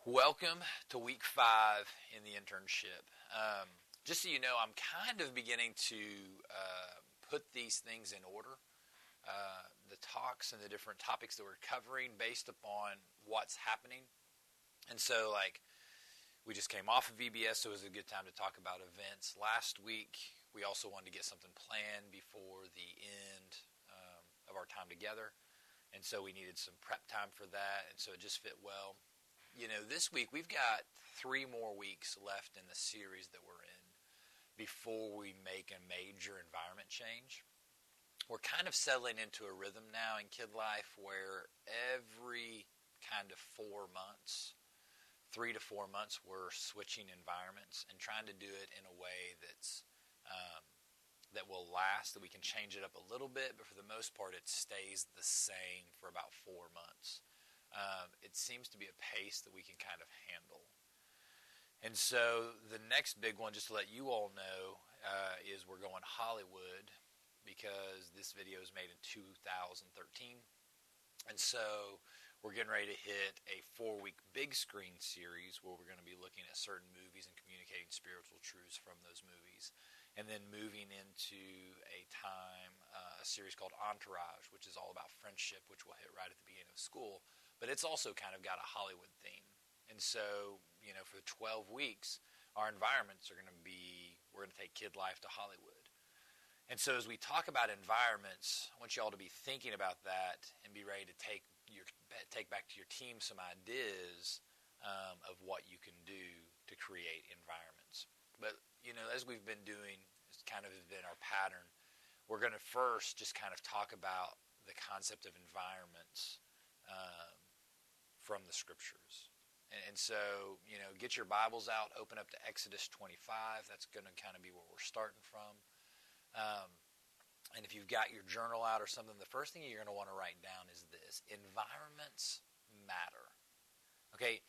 Welcome to week 5 in the internship. Just so you know, I'm kind of beginning to put these things in order. The talks and the different topics that we're covering based upon what's happening. And so, we just came off of VBS, so it was a good time to talk about events. Last week, we also wanted to get something planned before the end of our time together. And so we needed some prep time for that, and so it just fit well. You know, this week we've got 3 more weeks left in the series that we're in before we make a major environment change. We're kind of settling into a rhythm now in kid life where every kind of 4 months, 3 to 4 months, we're switching environments and trying to do it in a way that will last, that we can change it up a little bit, but for the most part it stays the same for about 4 months. It seems to be a pace that we can kind of handle. And so the next big one, just to let you all know, is we're going Hollywood because this video is made in 2013. And so we're getting ready to hit a 4-week big screen series where we're going to be looking at certain movies and communicating spiritual truths from those movies. And then moving into a series called Entourage, which is all about friendship, which we'll hit right at the beginning of school. But it's also kind of got a Hollywood theme. And so, you know, for 12 weeks, our environments are going to be, we're going to take kid life to Hollywood. And so as we talk about environments, I want you all to be thinking about that and be ready to take back to your team some ideas of what you can do to create environments. But, you know, as we've been doing, it's kind of been our pattern, we're going to first just kind of talk about the concept of environments from the scriptures. And so, you know, get your Bibles out, open up to Exodus 25. That's going to kind of be where we're starting from. And if you've got your journal out or something, the first thing you're going to want to write down is this: environments matter. Okay?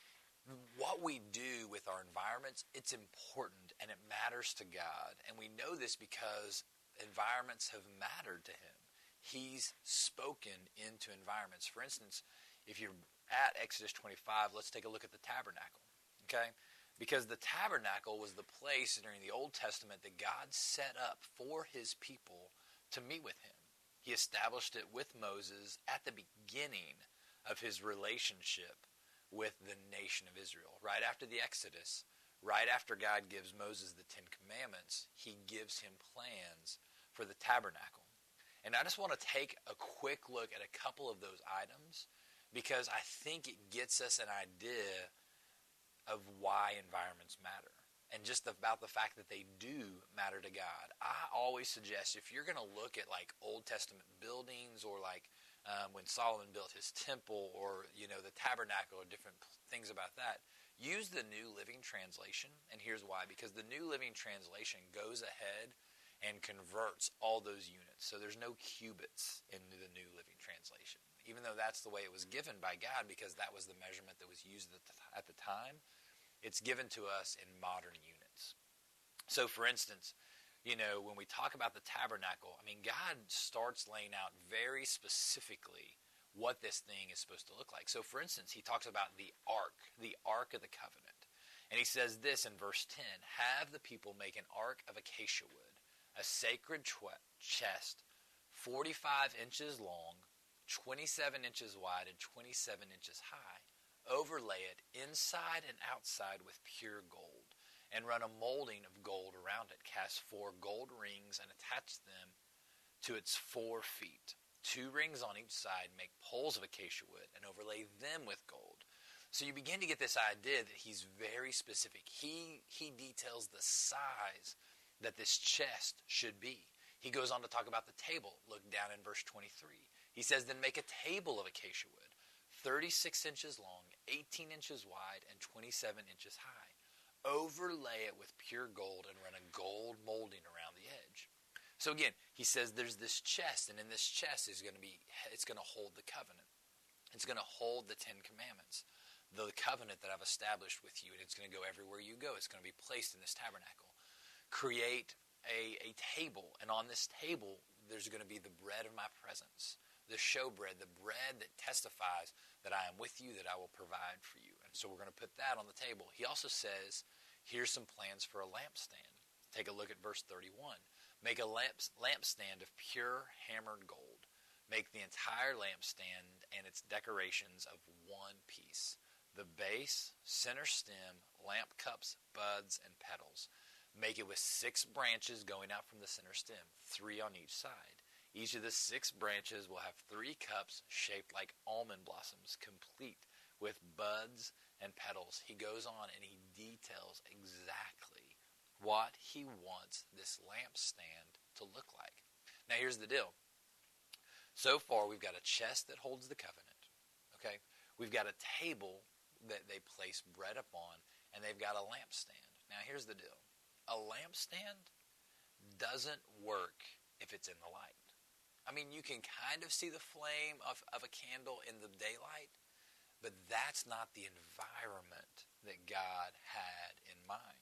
What we do with our environments, it's important and it matters to God. And we know this because environments have mattered to Him. He's spoken into environments. For instance, if you're at Exodus 25, let's take a look at the tabernacle, okay? Because the tabernacle was the place during the Old Testament that God set up for His people to meet with Him. He established it with Moses at the beginning of His relationship with the nation of Israel. Right after the Exodus, right after God gives Moses the 10 Commandments, He gives him plans for the tabernacle. And I just want to take a quick look at a couple of those items because I think it gets us an idea of why environments matter and just about the fact that they do matter to God. I always suggest if you're going to look at like Old Testament buildings or when Solomon built his temple or, you know, the tabernacle or different things about that, use the New Living Translation. And here's why. Because the New Living Translation goes ahead and converts all those units. So there's no cubits in the New Living Translation. Even though that's the way it was given by God because that was the measurement that was used at the time, it's given to us in modern units. So for instance, you know, when we talk about the tabernacle, I mean, God starts laying out very specifically what this thing is supposed to look like. So for instance, He talks about the Ark of the Covenant. And He says this in verse 10, "Have the people make an ark of acacia wood, a sacred chest, 45 inches long, 27 inches wide, and 27 inches high. Overlay it inside and outside with pure gold, and run a molding of gold around it. Cast 4 gold rings and attach them to its 4 feet. 2 rings on each side. Make poles of acacia wood and overlay them with gold." So you begin to get this idea that He's very specific. He details the size that this chest should be. He goes on to talk about the table. Look down in verse 23. He says, "Then make a table of acacia wood, 36 inches long, 18 inches wide, and 27 inches high. Overlay it with pure gold and run a gold molding around the edge." So again, He says there's this chest, and in this chest it's going to hold the covenant. It's going to hold the 10 Commandments, the covenant that I've established with you, and it's going to go everywhere you go. It's going to be placed in this tabernacle. Create a table, and on this table there's going to be the bread of my presence. the showbread, the bread that testifies that I am with you, that I will provide for you. And So we're going to put that on the table. He also says, here's some plans for a lampstand. Take a look at verse 31. Make a lampstand of pure hammered gold. Make the entire lampstand and its decorations of one piece. The base, center stem, lamp cups, buds, and petals. Make it with 6 branches going out from the center stem, 3 on each side. Each of the 6 branches will have 3 cups shaped like almond blossoms, complete with buds and petals. He goes on and he details exactly what he wants this lampstand to look like. Now here's the deal. So far we've got a chest that holds the covenant. Okay? We've got a table that they place bread upon, and they've got a lampstand. Now here's the deal. A lampstand doesn't work if it's in the light. I mean, you can kind of see the flame of a candle in the daylight, but that's not the environment that God had in mind.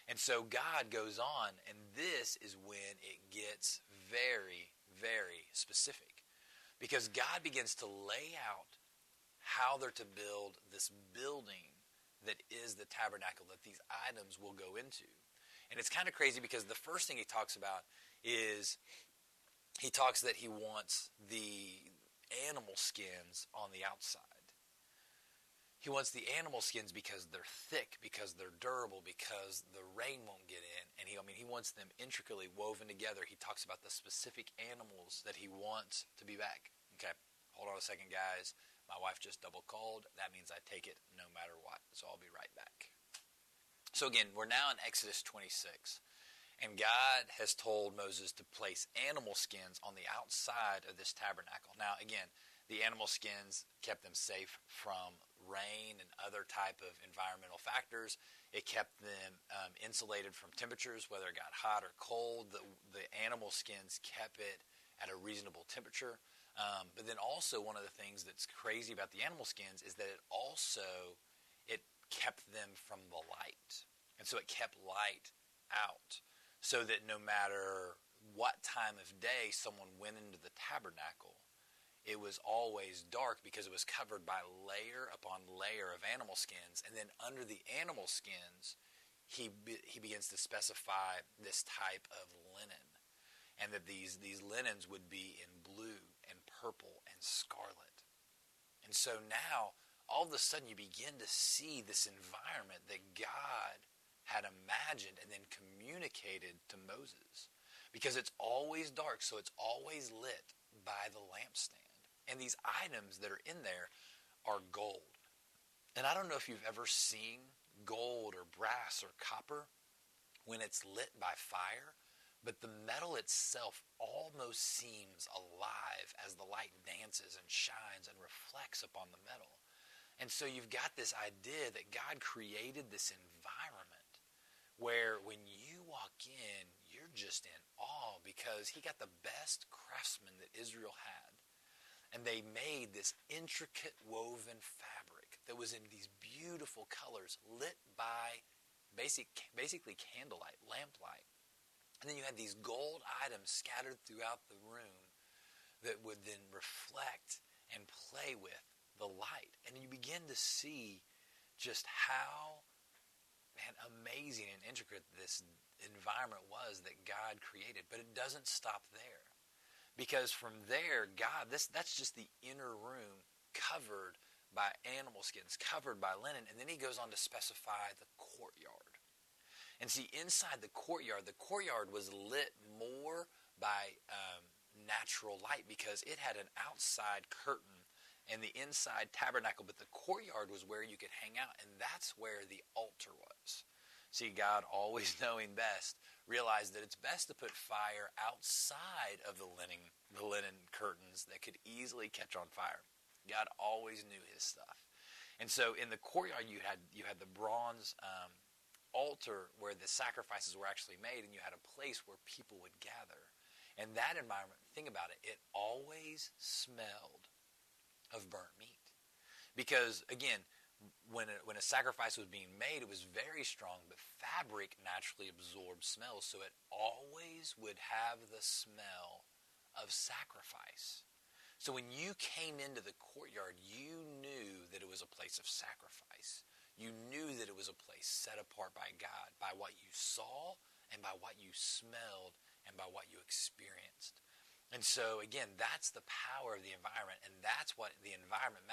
And so God goes on, and this is when it gets very, very specific. Because God begins to lay out how they're to build this building that is the tabernacle, that these items will go into. And it's kind of crazy because the first thing he talks about is he talks that he wants the animal skins on the outside. He wants the animal skins because they're thick, because they're durable, because the rain won't get in. And he wants them intricately woven together. He talks about the specific animals that he wants to be back. Okay, hold on a second, guys. My wife just double called. That means I take it no matter what. So I'll be right back. So again, we're now in Exodus 26. And God has told Moses to place animal skins on the outside of this tabernacle. Now, again, the animal skins kept them safe from rain and other type of environmental factors. It kept them insulated from temperatures, whether it got hot or cold. The animal skins kept it at a reasonable temperature. But then also one of the things that's crazy about the animal skins is that it kept them from the light. And so it kept light out so that no matter what time of day someone went into the tabernacle, it was always dark because it was covered by layer upon layer of animal skins. And then under the animal skins, he begins to specify this type of linen. And that these linens would be in blue and purple and scarlet. And so now, all of a sudden, you begin to see this environment that God had imagined and then communicated to Moses. Because it's always dark, so it's always lit by the lampstand. And these items that are in there are gold. And I don't know if you've ever seen gold or brass or copper when it's lit by fire, but the metal itself almost seems alive as the light dances and shines and reflects upon the metal. And so you've got this idea that God created this environment where when you walk in, you're just in awe because he got the best craftsmen that Israel had. And they made this intricate woven fabric that was in these beautiful colors lit by basically candlelight, lamplight. And then you had these gold items scattered throughout the room that would then reflect and play with the light. And you begin to see just how amazing and intricate this environment was that God created. But it doesn't stop there. Because from there, God, that's just the inner room covered by animal skins, covered by linen. And then he goes on to specify the courtyard. And see, inside the courtyard was lit more by natural light because it had an outside curtain and the inside tabernacle. But the courtyard was where you could hang out, and that's where the altar was. See, God, always knowing best, realized that it's best to put fire outside of the linen curtains that could easily catch on fire. God always knew his stuff. And so in the courtyard, you had the bronze altar where the sacrifices were actually made, and you had a place where people would gather. And that environment, think about it, it always smelled of burnt meat. Because, again, when a sacrifice was being made, it was very strong, but fabric naturally absorbs smells, so it always would have the smell of sacrifice. So when you came into the courtyard, you knew that it was a place of sacrifice. You knew that it was a place set apart by God, by what you saw and by what you smelled and by what you experienced. And so again, that's the power of the environment, and that's what the environment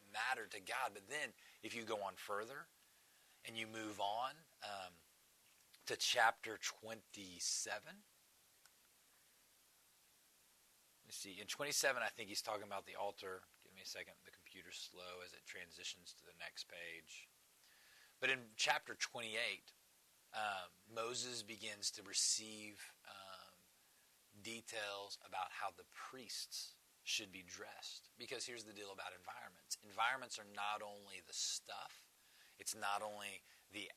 mattered to God. But then if you go on further and you move on to chapter 27, let's see. In 27, I think he's talking about the altar. Give me a second. The computer's slow as it transitions to the next page. But in chapter 28, Moses begins to receive details about how the priests should be dressed. Because here's the deal about environments. Environments are not only the stuff. It's not only the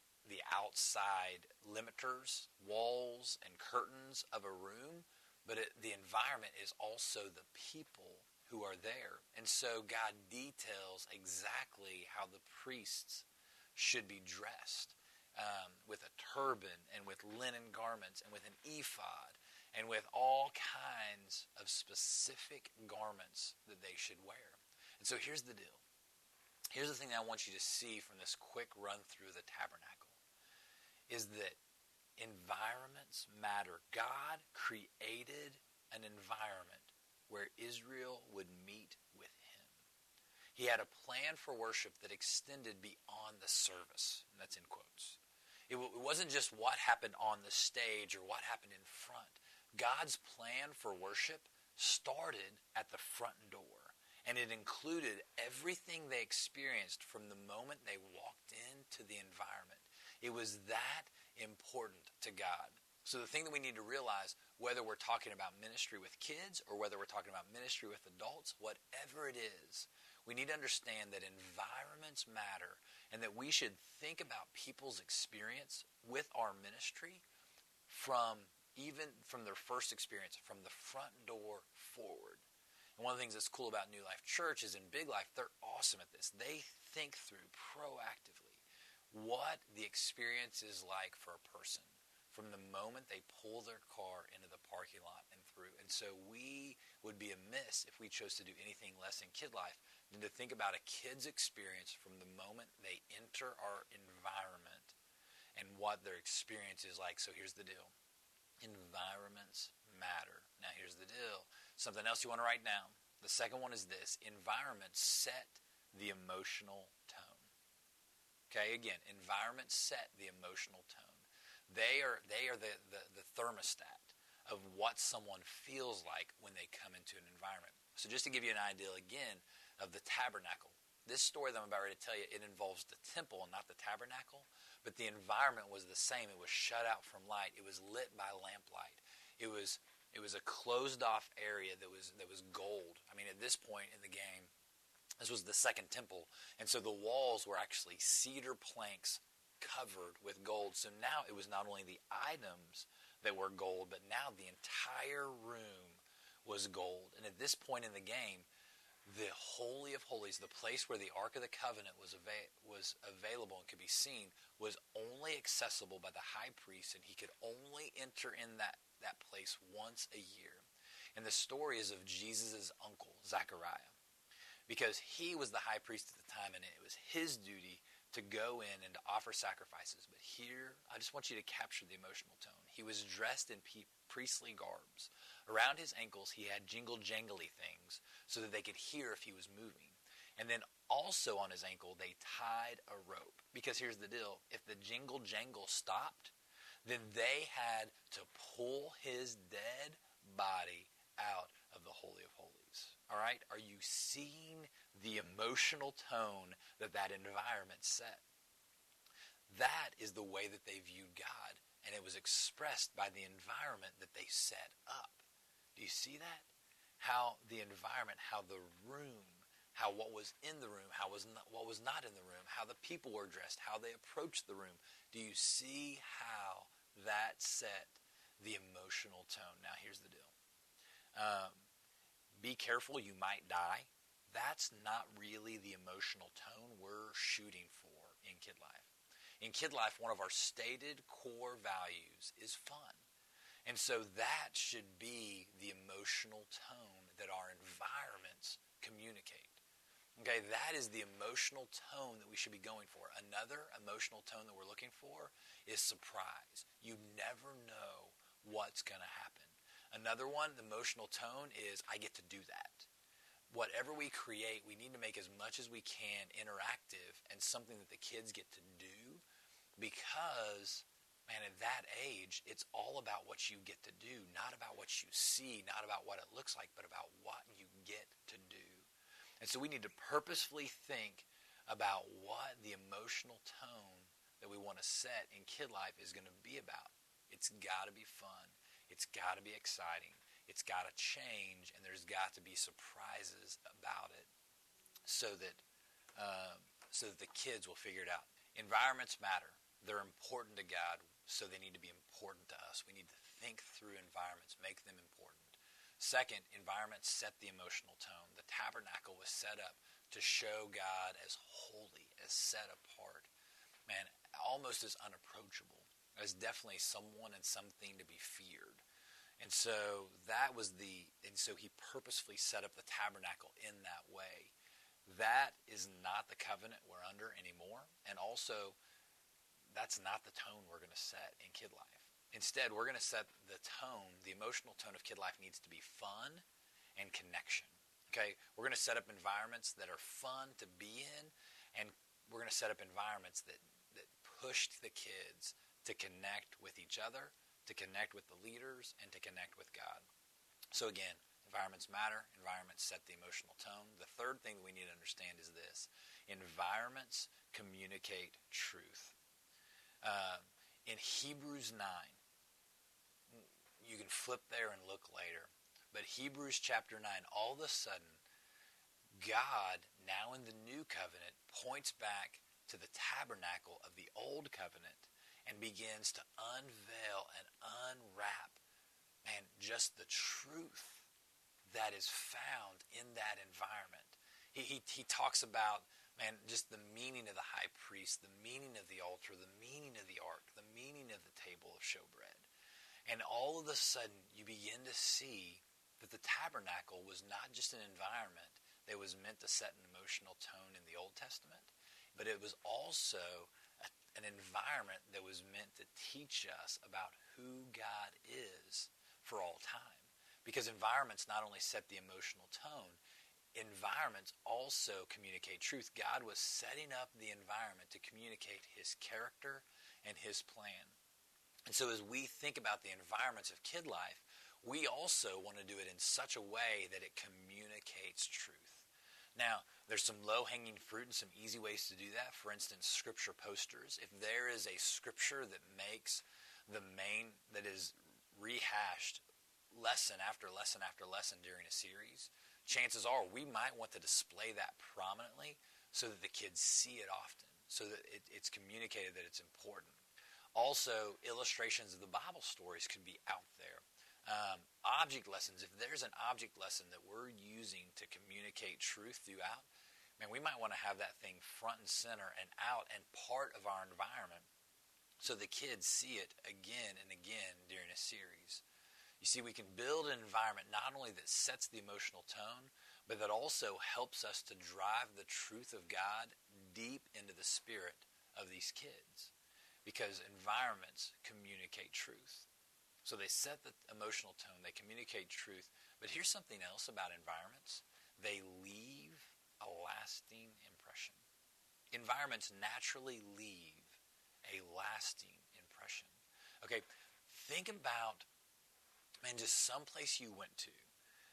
outside limiters, walls, and curtains of a room, but the environment is also the people who are there. And so God details exactly how the priests should be dressed, with a turban and with linen garments and with an ephod and with all kinds of specific garments that they should wear. And so here's the deal. Here's the thing that I want you to see from this quick run through the tabernacle, is that environments matter. God created an environment where Israel would meet with him. He had a plan for worship that extended beyond the service, and that's in quotes. It wasn't just what happened on the stage or what happened in front. God's plan for worship started at the front door, and it included everything they experienced from the moment they walked into the environment. It was that important to God. So the thing that we need to realize, whether we're talking about ministry with kids or whether we're talking about ministry with adults, whatever it is, we need to understand that environments matter and that we should think about people's experience with our ministry from their first experience, from the front door forward. And one of the things that's cool about New Life Church is in Big Life, they're awesome at this. They think through proactively what the experience is like for a person from the moment they pull their car into the parking lot and through. And so we would be amiss if we chose to do anything less in Kid Life than to think about a kid's experience from the moment they enter our environment and what their experience is like. So here's the deal. Environments matter. Now here's the deal. Something else you want to write down. The second one is this. Environments set the emotional tone. Okay, again, environments set the emotional tone. They are the thermostat of what someone feels like when they come into an environment. So just to give you an idea again of the tabernacle, this story that I'm about ready to tell you, it involves the temple and not the tabernacle, but the environment was the same. It was shut out from light. It was lit by lamplight. It was a closed off area that was gold. I mean, at this point in the game, this was the second temple, and so the walls were actually cedar planks covered with gold. So now it was not only the items that were gold, but now the entire room was gold. And at this point in the game, the Holy of Holies, the place where the Ark of the Covenant was available and could be seen, was only accessible by the high priest, and he could only enter in that place once a year. And the story is of Jesus' uncle, Zechariah, because he was the high priest at the time, and it was his duty to go in and to offer sacrifices. But here, I just want you to capture the emotional tone. He was dressed in priestly garbs. Around his ankles, he had jingle-jangly things so that they could hear if he was moving. And then also on his ankle, they tied a rope. Because here's the deal. If the jingle-jangle stopped, then they had to pull his dead body out of the Holy of Holies. All right? Are you seeing the emotional tone that environment set? That is the way that they viewed God, and it was expressed by the environment that they set up. Do you see that? How the environment, how the room, how what was in the room, what was not in the room, how the people were dressed, how they approached the room. Do you see how that set the emotional tone? Now, here's the deal. Be careful, you might die. That's not really the emotional tone we're shooting for in Kid Life. In Kid Life, one of our stated core values is fun. And so that should be the emotional tone that our environment communicate. Okay, that is the emotional tone that we should be going for. Another emotional tone that we're looking for is surprise. You never know what's going to happen. Another one, the emotional tone is I get to do that. Whatever we create, we need to make as much as we can interactive and something that the kids get to do because, man, at that age, it's all about what you get to do, not about what you see, not about what it looks like, but about what you get to do. And so we need to purposefully think about what the emotional tone that we want to set in kid life is going to be about. It's got to be fun. It's got to be exciting. It's got to change, and there's got to be surprises about it so that the kids will figure it out. Environments matter. They're important to God, so they need to be important to us. We need to think through environments, make them important. Second, environments set the emotional tone. The tabernacle was set up to show God as holy, as set apart, man, almost as unapproachable, as definitely someone and something to be feared. And so he purposefully set up the tabernacle in that way. That is not the covenant we're under anymore, and also that's not the tone we're going to set in kid life. Instead, we're going to set the tone, the emotional tone of kid life needs to be fun and connection. Okay? We're going to set up environments that are fun to be in, and we're going to set up environments that push the kids to connect with each other, to connect with the leaders, and to connect with God. So again, environments matter. Environments set the emotional tone. The third thing that we need to understand is this. Environments communicate truth. In Hebrews 9, you can flip there and look later, but Hebrews chapter 9, all of a sudden, God, now in the new covenant, points back to the tabernacle of the old covenant and begins to unveil and unwrap, man, just the truth that is found in that environment. He talks about, man, just the meaning of the high priest, the meaning of the altar, the meaning of the ark, the meaning of the table of showbread. And all of a sudden, you begin to see that the tabernacle was not just an environment that was meant to set an emotional tone in the Old Testament, but it was also an environment that was meant to teach us about who God is for all time. Because environments not only set the emotional tone, environments also communicate truth. God was setting up the environment to communicate his character and his plan. And so as we think about the environments of kid life, we also want to do it in such a way that it communicates truth. Now, there's some low-hanging fruit and some easy ways to do that. For instance, scripture posters. If there is a scripture that makes that is rehashed lesson after lesson after lesson during a series, chances are we might want to display that prominently so that the kids see it often, so that it's communicated that it's important. Also, illustrations of the Bible stories could be out there. Object lessons, if there's an object lesson that we're using to communicate truth throughout, man, we might want to have that thing front and center and out and part of our environment so the kids see it again and again during a series. You see, we can build an environment not only that sets the emotional tone, but that also helps us to drive the truth of God deep into the spirit of these kids. Because environments communicate truth. So they set the emotional tone, they communicate truth. But here's something else about environments. They leave a lasting impression. Environments naturally leave a lasting impression. Okay, think about, man, just someplace you went to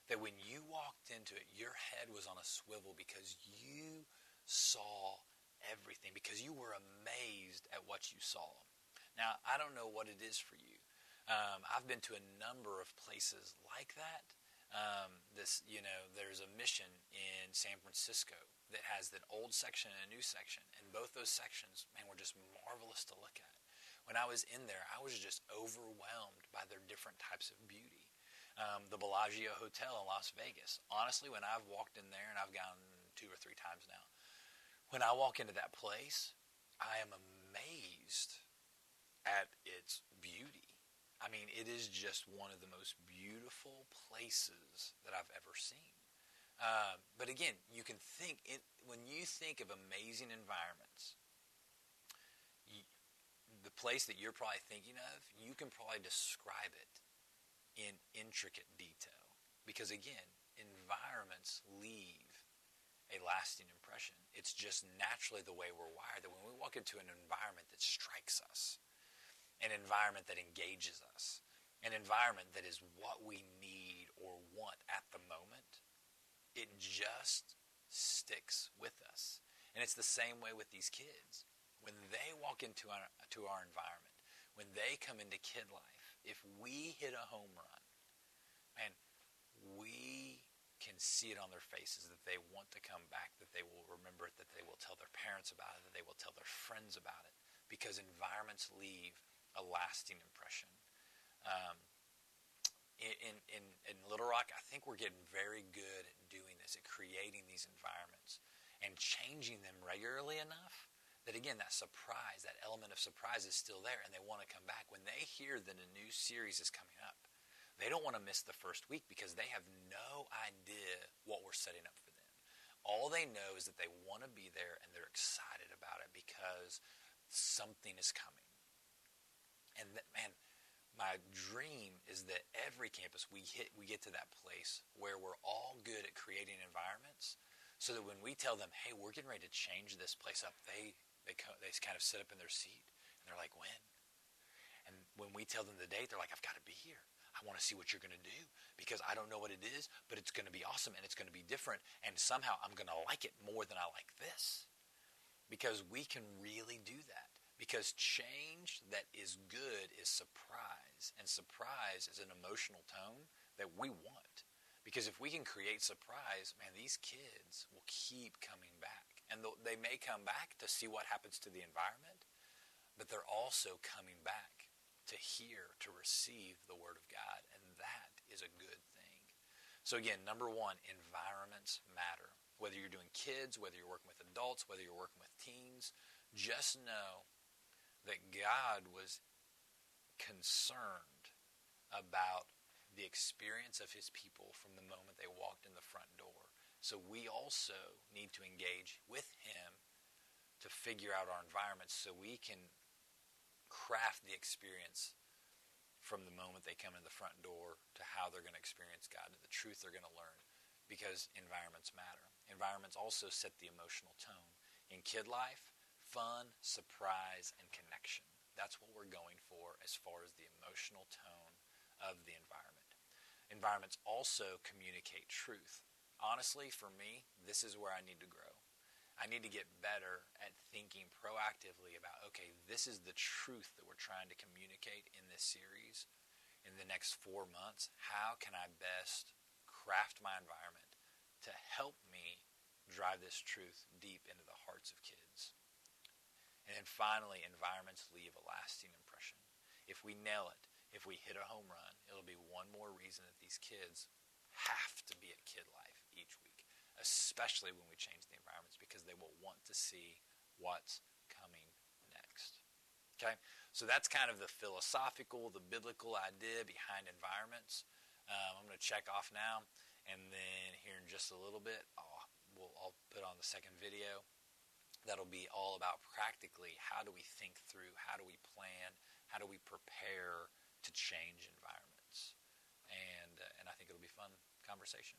that when you walked into it, your head was on a swivel because you saw everything, because you were amazed at what you saw. Now, I don't know what it is for you. I've been to a number of places like that. There's a mission in San Francisco that has an old section and a new section, and both those sections, man, were just marvelous to look at. When I was in there, I was just overwhelmed by their different types of beauty. The Bellagio Hotel in Las Vegas. Honestly, when I've walked in there, and I've gone 2 or 3 times now, when I walk into that place, I am amazed at its beauty. I mean, it is just one of the most beautiful places that I've ever seen. But again, you can think when you think of amazing environments, the place that you're probably thinking of, you can probably describe it in intricate detail. Because again, environments leave a lasting impression. It's just naturally the way we're wired that when we walk into an environment that strikes us, an environment that engages us, an environment that is what we need or want at the moment, it just sticks with us. And it's the same way with these kids. When they walk into our environment, when they come into kid life, if we hit a home run, man, we can see it on their faces that they want to come back, that they will remember it, that they will tell their parents about it, that they will tell their friends about it, because environments leave a lasting impression. In Little Rock, I think we're getting very good at doing this, at creating these environments and changing them regularly enough that, again, that surprise, that element of surprise is still there, and they want to come back. When they hear that a new series is coming up, they don't want to miss the first week because they have no idea what we're setting up for them. All they know is that they want to be there, and they're excited about it because something is coming. And that, man, my dream is that every campus we get to that place where we're all good at creating environments, so that when we tell them, hey, we're getting ready to change this place up, they kind of sit up in their seat, and they're like, when? And when we tell them the date, they're like, I've got to be here. I want to see what you're going to do because I don't know what it is, but it's going to be awesome, and it's going to be different, and somehow I'm going to like it more than I like this. Because we can really do that. Because change that is good is surprise, and surprise is an emotional tone that we want. Because if we can create surprise, man, these kids will keep coming back. And they may come back to see what happens to the environment, but they're also coming back to hear, to receive the Word of God. And that is a good thing. So again, number one, environments matter. Whether you're doing kids, whether you're working with adults, whether you're working with teens, just know that God was concerned about the experience of his people from the moment they walked in the front door. So we also need to engage with him to figure out our environments so we can craft the experience from the moment they come in the front door to how they're going to experience God, to the truth they're going to learn, because environments matter. Environments also set the emotional tone. In kid life, fun, surprise, and connection. That's what we're going for as far as the emotional tone of the environment. Environments also communicate truth. Honestly, for me, this is where I need to grow. I need to get better at thinking proactively about, okay, this is the truth that we're trying to communicate in this series in the next 4 months. How can I best craft my environment to help me drive this truth deep into the hearts of kids? And then finally, environments leave a lasting impression. If we nail it, if we hit a home run, it'll be one more reason that these kids have to be at Kid Life each week, especially when we change the environments, because they will want to see what's coming next. Okay? So that's kind of the philosophical, the biblical idea behind environments. I'm going to check off now, and then here in just a little bit, I'll put on the second video. That'll be all about practically how do we think through, how do we plan, how do we prepare to change environments. And I think it'll be a fun conversation.